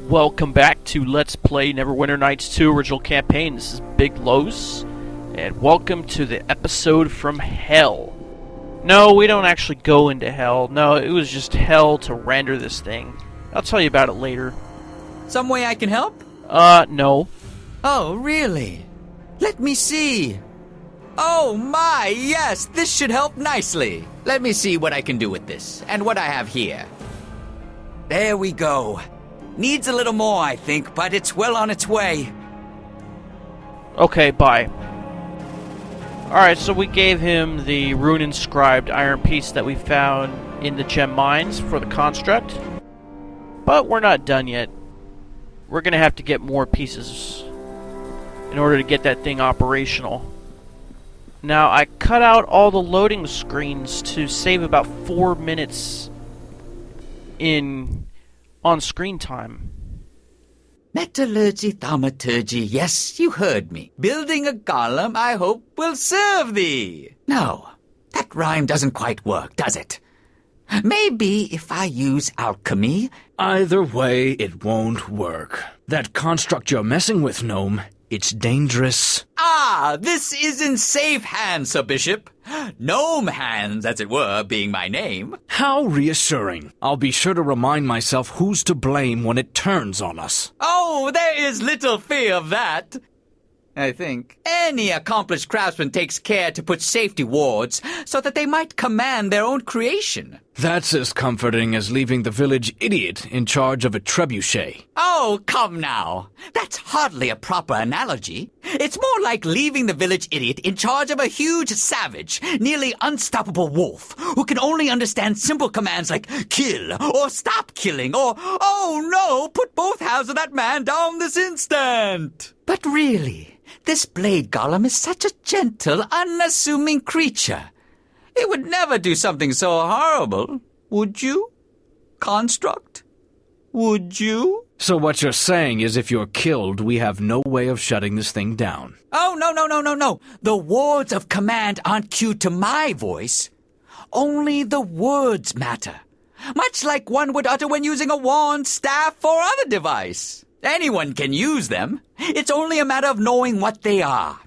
Welcome back to Let's Play Neverwinter Nights 2 Original Campaign. This is Big Los, and welcome to the episode from Hell. No, we don't actually go into Hell. No, it was just Hell to render this thing. I'll tell you about it later. Some way I can help? No. Oh, really? Let me see. Oh my, yes, this should help nicely. Let me see what I can do with this, and what I have here. There we go. Needs a little more, I think, but it's well on its way. Okay, bye. Alright, so we gave him the rune-inscribed iron piece that we found in the gem mines for the construct. But we're not done yet. We're gonna have to get more pieces in order to get that thing operational. Now, I cut out all the loading screens to save about 4 minutes on screen time. Metallurgy, thaumaturgy, yes, you heard me. Building a golem, I hope, will serve thee. No, that rhyme doesn't quite work, does it? Maybe if I use alchemy... Either way, it won't work. That construct you're messing with, Gnome, it's dangerous. Ah, this is in safe hands, Sir Bishop. Gnome hands, as it were, being my name. How reassuring. I'll be sure to remind myself who's to blame when it turns on us. Oh, there is little fear of that. I think. Any accomplished craftsman takes care to put safety wards so that they might command their own creation. That's as comforting as leaving the village idiot in charge of a trebuchet. Oh, come now. That's hardly a proper analogy. It's more like leaving the village idiot in charge of a huge savage, nearly unstoppable wolf, who can only understand simple commands like kill, or stop killing, or, oh no, put both halves of that man down this instant. But really, this blade golem is such a gentle, unassuming creature. It would never do something so horrible, would you? Construct? Would you? So what you're saying is if you're killed, we have no way of shutting this thing down. Oh, no. The words of command aren't cued to my voice. Only the words matter. Much like one would utter when using a wand, staff, or other device. Anyone can use them. It's only a matter of knowing what they are.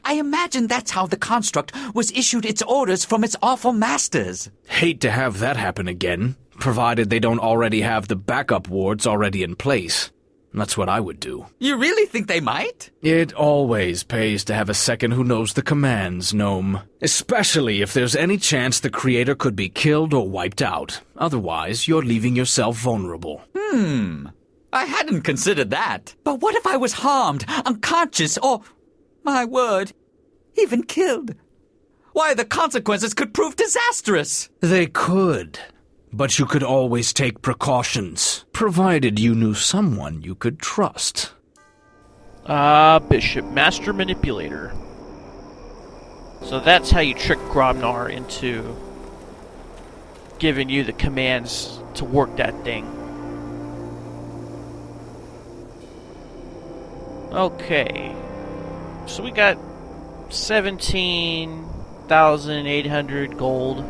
I imagine that's how the construct was issued its orders from its awful masters. Hate to have that happen again, provided they don't already have the backup wards already in place. That's what I would do. You really think they might? It always pays to have a second who knows the commands, Gnome. Especially if there's any chance the creator could be killed or wiped out. Otherwise, you're leaving yourself vulnerable. I hadn't considered that. But what if I was harmed, unconscious, or, my word, even killed? Why, the consequences could prove disastrous. They could. But you could always take precautions, provided you knew someone you could trust. Bishop, Master Manipulator. So that's how you trick Grobnar into giving you the commands to work that thing. Okay. So we got 17,800 gold.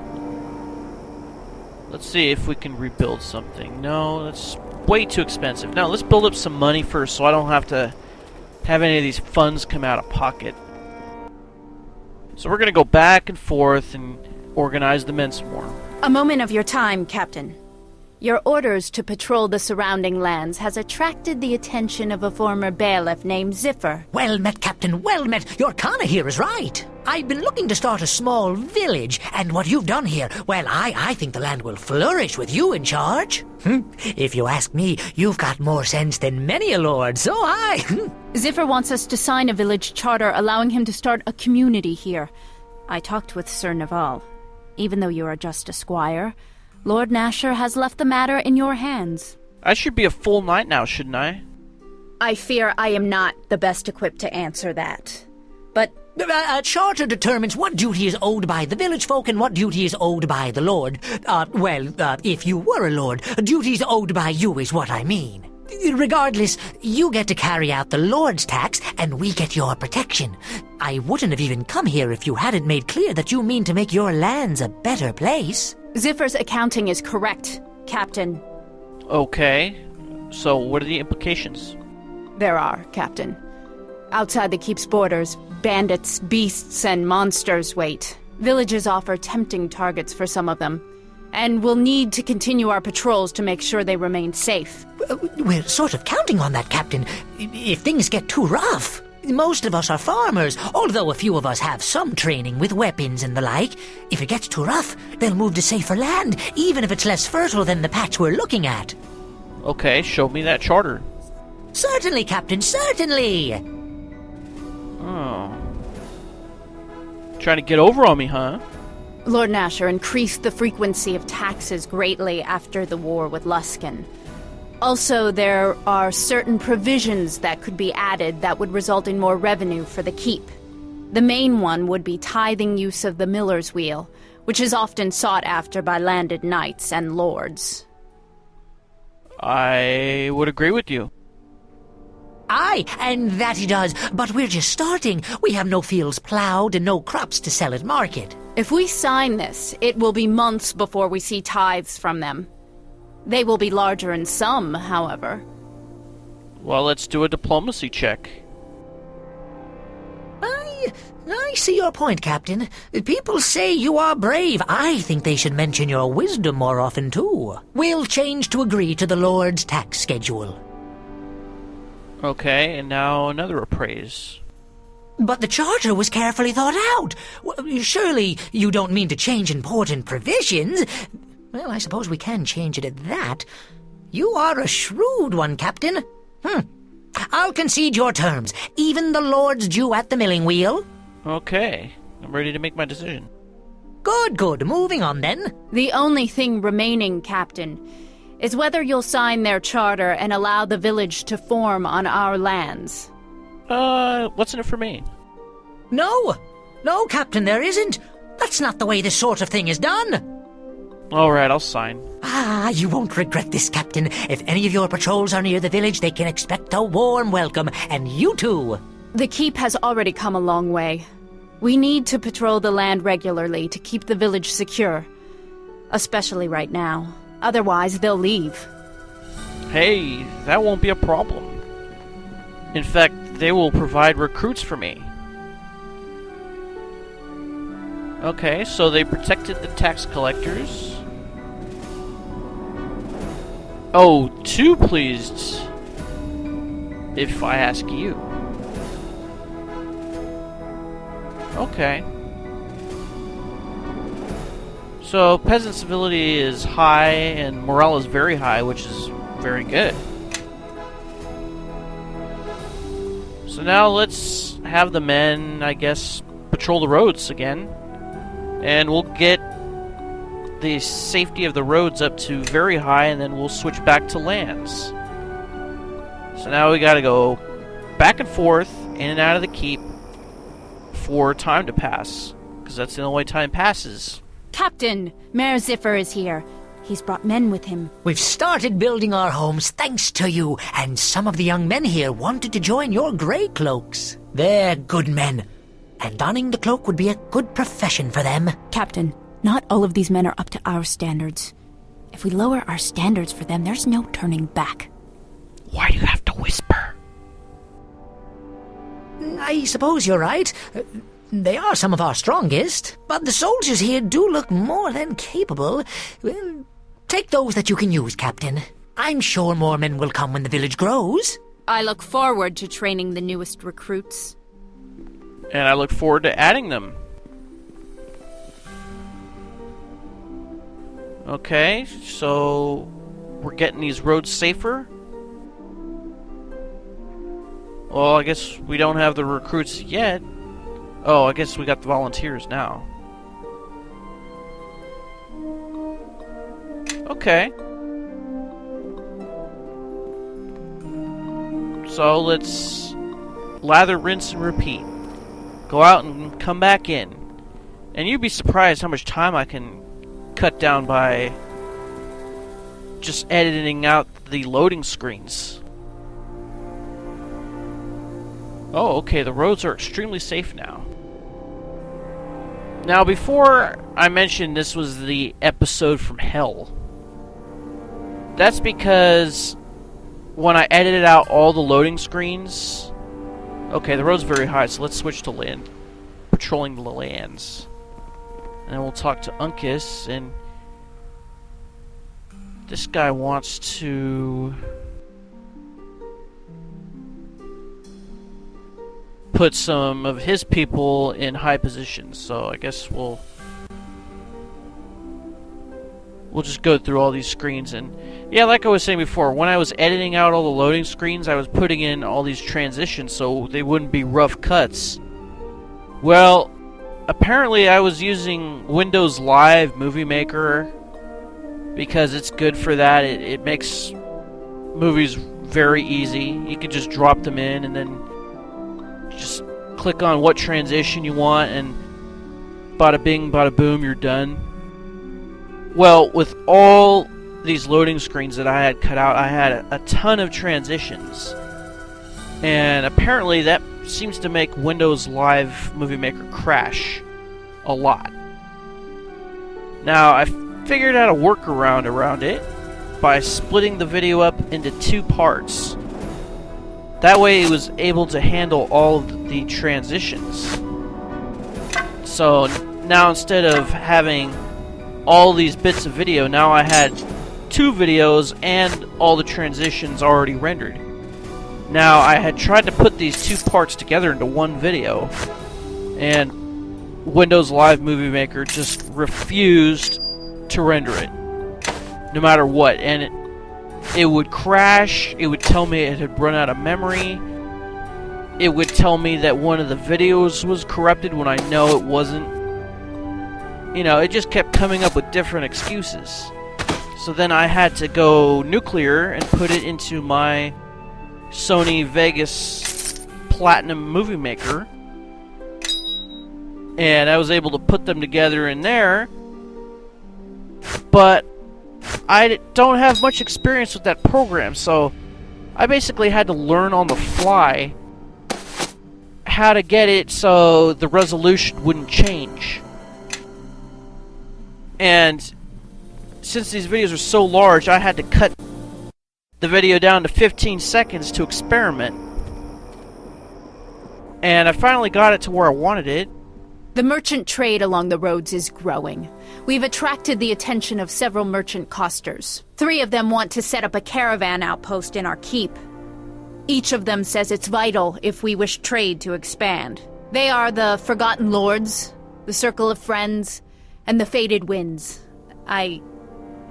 Let's see if we can rebuild something. No, that's way too expensive. Now, let's build up some money first so I don't have to have any of these funds come out of pocket. So we're going to go back and forth and organize the men some more. A moment of your time, Captain. Your orders to patrol the surrounding lands has attracted the attention of a former bailiff named Ziffer. Well met, Captain, well met. Your Kana here is right. I've been looking to start a small village, and what you've done here, well, I think the land will flourish with you in charge. If you ask me, you've got more sense than many a lord, so Ziffer wants us to sign a village charter allowing him to start a community here. I talked with Sir Naval. Even though you are just a squire, Lord Nasher has left the matter in your hands. I should be a full knight now, shouldn't I? I fear I am not the best equipped to answer that. But a charter determines what duty is owed by the village folk and what duty is owed by the lord. If you were a lord, duties owed by you is what I mean. Regardless, you get to carry out the lord's tax, and we get your protection. I wouldn't have even come here if you hadn't made clear that you mean to make your lands a better place. Ziffer's accounting is correct, Captain. Okay. So, what are the implications? There are, Captain. Outside the keep's borders, bandits, beasts, and monsters wait. Villages offer tempting targets for some of them, and we'll need to continue our patrols to make sure they remain safe. We're sort of counting on that, Captain. If things get too rough. Most of us are farmers, although a few of us have some training with weapons and the like. If it gets too rough, they'll move to safer land, even if it's less fertile than the patch we're looking at. Okay, show me that charter. Certainly, Captain, certainly! Oh. Trying to get over on me, huh? Lord Nasher increased the frequency of taxes greatly after the war with Luskan. Also, there are certain provisions that could be added that would result in more revenue for the keep. The main one would be tithing use of the miller's wheel, which is often sought after by landed knights and lords. I would agree with you. Aye, and that he does, but we're just starting. We have no fields plowed and no crops to sell at market. If we sign this, it will be months before we see tithes from them. They will be larger in sum, however. Well, let's do a diplomacy check. I see your point, Captain. People say you are brave. I think they should mention your wisdom more often, too. We'll change to agree to the Lord's tax schedule. Okay, and now another appraise. But the charter was carefully thought out. Surely you don't mean to change important provisions? Well, I suppose we can change it at that. You are a shrewd one, Captain. I'll concede your terms. Even the Lord's due at the milling wheel. Okay, I'm ready to make my decision. Good. Moving on, then. The only thing remaining, Captain, is whether you'll sign their charter and allow the village to form on our lands. What's in it for me? No, Captain, there isn't. That's not the way this sort of thing is done. Alright, I'll sign. You won't regret this, Captain. If any of your patrols are near the village, they can expect a warm welcome, and you too. The keep has already come a long way. We need to patrol the land regularly to keep the village secure. Especially right now. Otherwise, they'll leave. Hey, that won't be a problem. In fact, they will provide recruits for me. Okay, so they protected the tax collectors. Oh, too pleased, if I ask you. Okay. So, peasant civility is high, and morale is very high, which is very good. So now let's have the men, I guess, patrol the roads again. And we'll get the safety of the roads up to very high, and then we'll switch back to lands. So now we gotta go back and forth, in and out of the keep, for time to pass. Because that's the only way time passes. Captain, Mayor Ziffer is here. He's brought men with him. We've started building our homes thanks to you, and some of the young men here wanted to join your grey cloaks. They're good men, and donning the cloak would be a good profession for them. Captain, not all of these men are up to our standards. If we lower our standards for them, there's no turning back. Why do you have to whisper? I suppose you're right. They are some of our strongest, but the soldiers here do look more than capable. Well, take those that you can use, Captain. I'm sure more men will come when the village grows. I look forward to training the newest recruits. And I look forward to adding them. Okay, so we're getting these roads safer. Well, I guess we don't have the recruits yet. Oh, I guess we got the volunteers now. Okay. So let's lather, rinse, and repeat. Go out and come back in. And you'd be surprised how much time I can cut down by just editing out the loading screens. Oh, okay, the roads are extremely safe now. Now, before I mentioned this was the episode from hell, that's because when I edited out all the loading screens... Okay, the road's very high, so let's switch to land. Patrolling the lands. And then we'll talk to Uncas, and... This guy wants to... put some of his people in high positions, so I guess we'll just go through all these screens. And yeah, like I was saying before, when I was editing out all the loading screens, I was putting in all these transitions so they wouldn't be rough cuts. Well, apparently I was using Windows Live Movie Maker because it's good for that. It makes movies very easy. You can just drop them in and then just click on what transition you want, and bada bing, bada boom, you're done. Well, with all these loading screens that I had cut out, I had a ton of transitions. And apparently that seems to make Windows Live Movie Maker crash a lot. Now, I figured out a workaround around it by splitting the video up into 2 parts. That way it was able to handle all of the transitions. So now instead of having all these bits of video, now I had 2 videos and all the transitions already rendered. Now I had tried to put these 2 parts together into one video, and Windows Live Movie Maker just refused to render it, no matter what, and it would crash. It would tell me it had run out of memory. It would tell me that one of the videos was corrupted when I know it wasn't. You know, it just kept coming up with different excuses. So then I had to go nuclear and put it into my Sony Vegas Platinum Movie Maker. And I was able to put them together in there. But I don't have much experience with that program, so I basically had to learn on the fly how to get it so the resolution wouldn't change. And since these videos are so large, I had to cut the video down to 15 seconds to experiment. And I finally got it to where I wanted it. The merchant trade along the roads is growing. We've attracted the attention of several merchant costers. 3 of them want to set up a caravan outpost in our keep. Each of them says it's vital if we wish trade to expand. They are the Forgotten Lords, the Circle of Friends, and the Faded Winds. I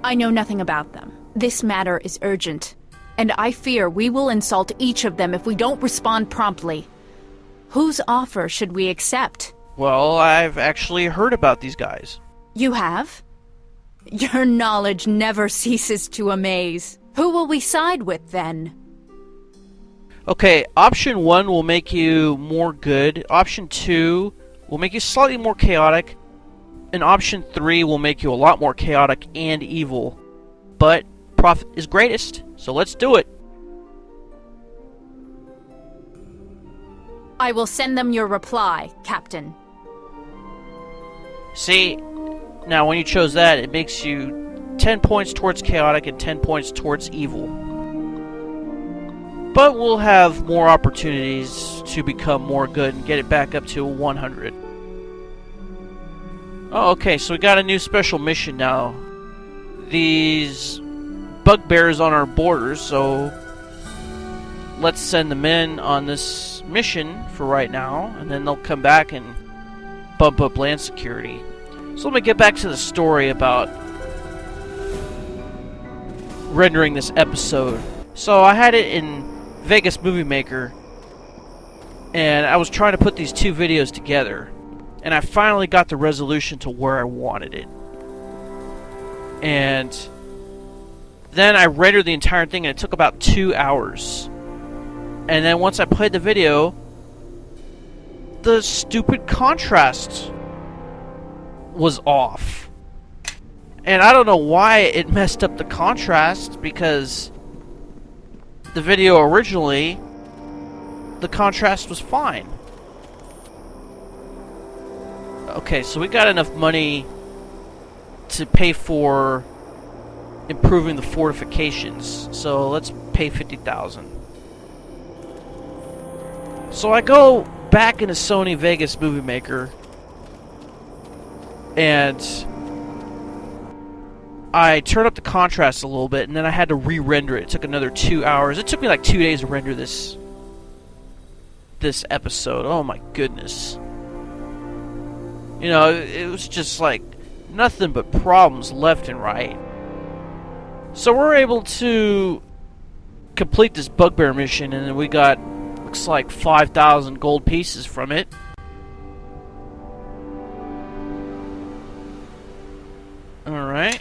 know nothing about them. This matter is urgent, and I fear we will insult each of them if we don't respond promptly. Whose offer should we accept? Well, I've actually heard about these guys. You have? Your knowledge never ceases to amaze. Who will we side with, then? Okay, option 1 will make you more good. Option 2 will make you slightly more chaotic. And option 3 will make you a lot more chaotic and evil. But profit is greatest, so let's do it. I will send them your reply, Captain. See, now when you chose that, it makes you 10 points towards chaotic and 10 points towards evil. But we'll have more opportunities to become more good and get it back up to 100. Oh, okay, so we got a new special mission now. These bugbears on our borders, so let's send them in on this mission for right now, and then they'll come back and bump up land security. So let me get back to the story about rendering this episode. So I had it in Vegas Movie Maker, and I was trying to put these 2 videos together, and I finally got the resolution to where I wanted it. And then I rendered the entire thing, and it took about 2 hours. And then once I played the video, the stupid contrast was off. And I don't know why it messed up the contrast, because the video originally, the contrast was fine. Okay, so we got enough money to pay for improving the fortifications. So let's pay 50,000. So I go back into Sony Vegas Movie Maker, and I turn up the contrast a little bit, and then I had to re-render it. It took another 2 hours. It took me like 2 days to render this episode. Oh my goodness. You know, it was just like nothing but problems left and right. So we're able to complete this bugbear mission, and then we got, looks like 5,000 gold pieces from it. Alright.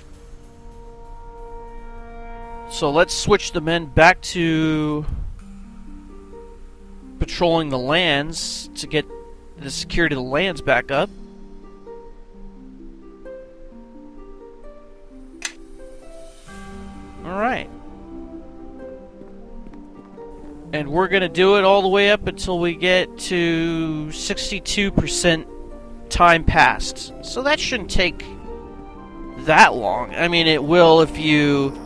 So let's switch the men back to patrolling the lands to get the security of the lands back up. Alright. And we're going to do it all the way up until we get to 62% time passed. So that shouldn't take that long. I mean, it will if you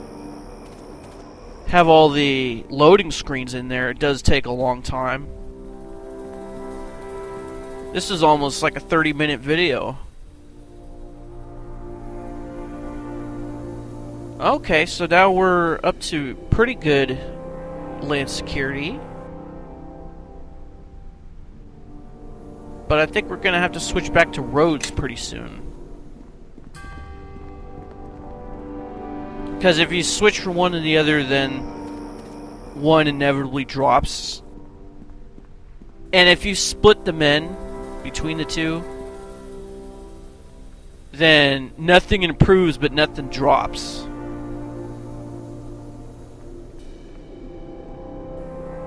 have all the loading screens in there. It does take a long time. This is almost like a 30-minute video. Okay, so now we're up to pretty good land security. But I think we're going to have to switch back to roads pretty soon. Because if you switch from one to the other, then one inevitably drops. And if you split the men between the two, then nothing improves but nothing drops.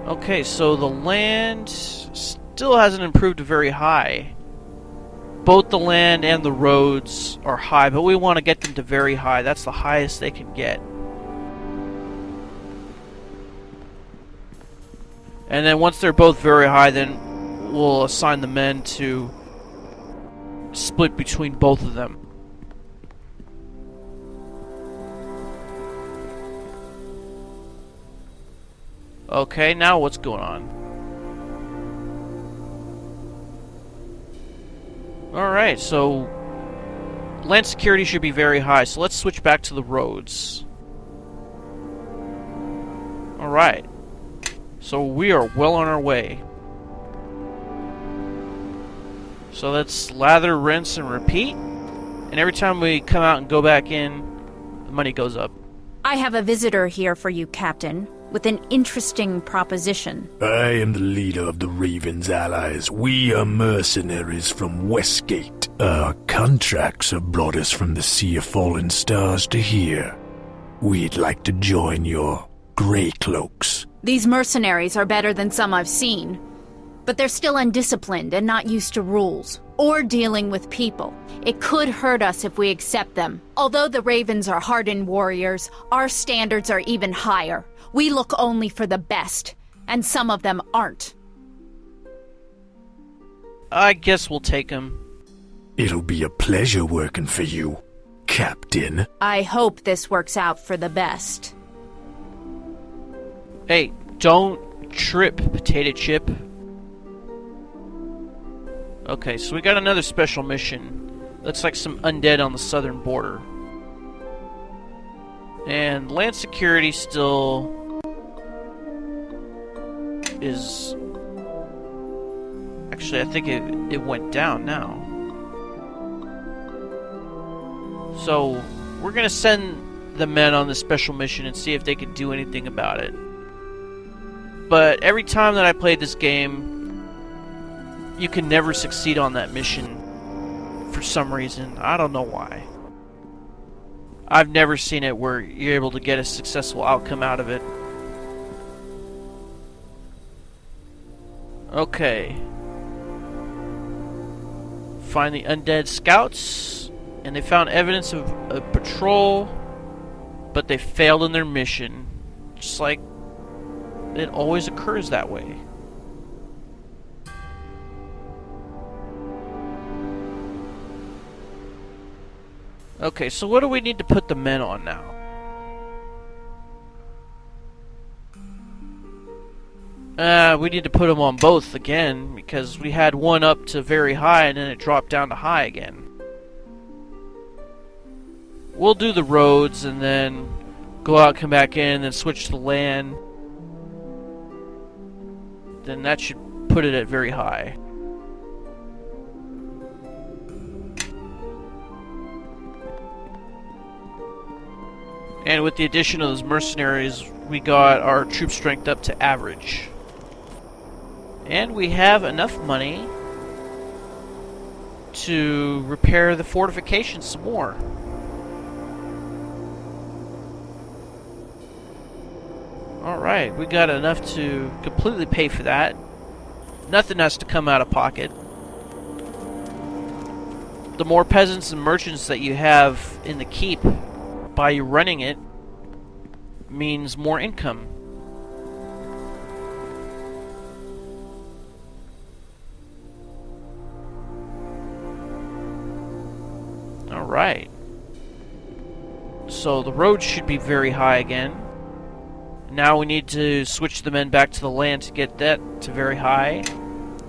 Okay, so the land still hasn't improved very high. Both the land and the roads are high, but we want to get them to very high. That's the highest they can get. And then once they're both very high, then we'll assign the men to split between both of them. Okay, now what's going on? Alright, so land security should be very high, so let's switch back to the roads. Alright, so we are well on our way. So let's lather, rinse, and repeat. And every time we come out and go back in, the money goes up. I have a visitor here for you, Captain, with an interesting proposition. I am the leader of the Raven's allies. We are mercenaries from Westgate. Our contracts have brought us from the Sea of Fallen Stars to here. We'd like to join your Grey Cloaks. These mercenaries are better than some I've seen, but they're still undisciplined and not used to rules or dealing with people. It could hurt us if we accept them. Although the Ravens are hardened warriors, our standards are even higher. We look only for the best, and some of them aren't. I guess we'll take him. It'll be a pleasure working for you, Captain. I hope this works out for the best. Hey, don't trip, potato chip. Okay, so we got another special mission. Looks like some undead on the southern border. And land security still is... Actually, I think it went down now. So, we're gonna send the men on this special mission and see if they can do anything about it. But every time that I played this game, you can never succeed on that mission for some reason. I don't know why. I've never seen it where you're able to get a successful outcome out of it. Okay. Find the undead scouts, and they found evidence of a patrol, but they failed in their mission. Just like it always occurs that way. Okay, so what do we need to put the men on now? We need to put them on both again, because we had one up to very high and then it dropped down to high again. We'll do the roads and then go out, come back in, and then switch to land. Then that should put it at very high. And with the addition of those mercenaries, we got our troop strength up to average. And we have enough money to repair the fortification some more. Alright, we got enough to completely pay for that. Nothing has to come out of pocket. The more peasants and merchants that you have in the keep by you running it means more income. Alright. So the road should be very high again. Now we need to switch the men back to the land to get that to very high.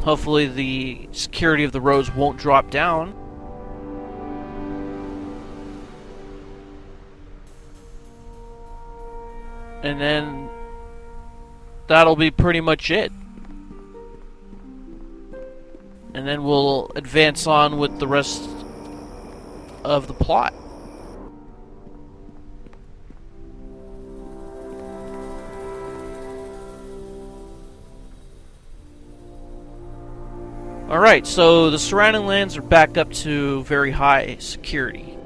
Hopefully the security of the roads won't drop down. And then that'll be pretty much it. And then we'll advance on with the rest of the plot. Alright, so the surrounding lands are back up to very high security.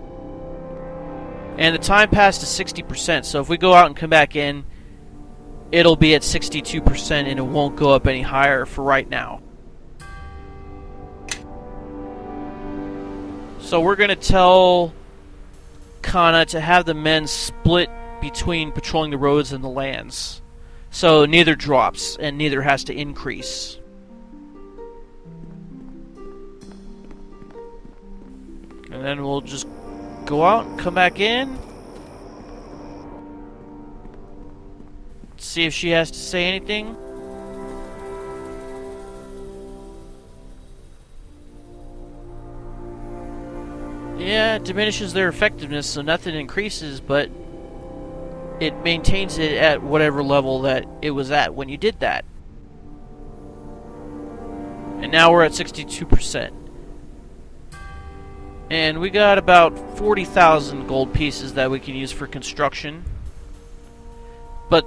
And the time passed to 60%, so if we go out and come back in, it'll be at 62% and it won't go up any higher for right now. So we're going to tell Kana to have the men split between patrolling the roads and the lands. So neither drops and neither has to increase. And then we'll just go out and come back in. See if she has to say anything. Yeah, it diminishes their effectiveness, so nothing increases, but it maintains it at whatever level that it was at when you did that. And now we're at 62%. And we got about 40,000 gold pieces that we can use for construction. But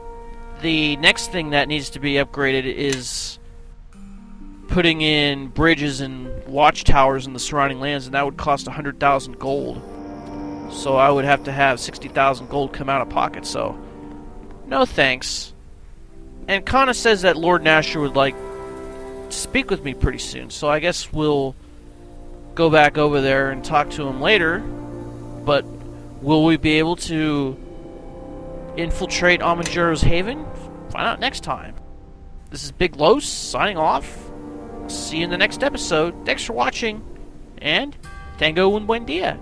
the next thing that needs to be upgraded is putting in bridges and watchtowers in the surrounding lands, and that would cost 100,000 gold. So I would have to have 60,000 gold come out of pocket, so no thanks. And Kana says that Lord Nasher would like to speak with me pretty soon, so I guess we'll go back over there and talk to him later. But will we be able to infiltrate Amanjuro's Haven? Find out next time. This is Big Los signing off. See you in the next episode. Thanks for watching, and Tango un buen dia.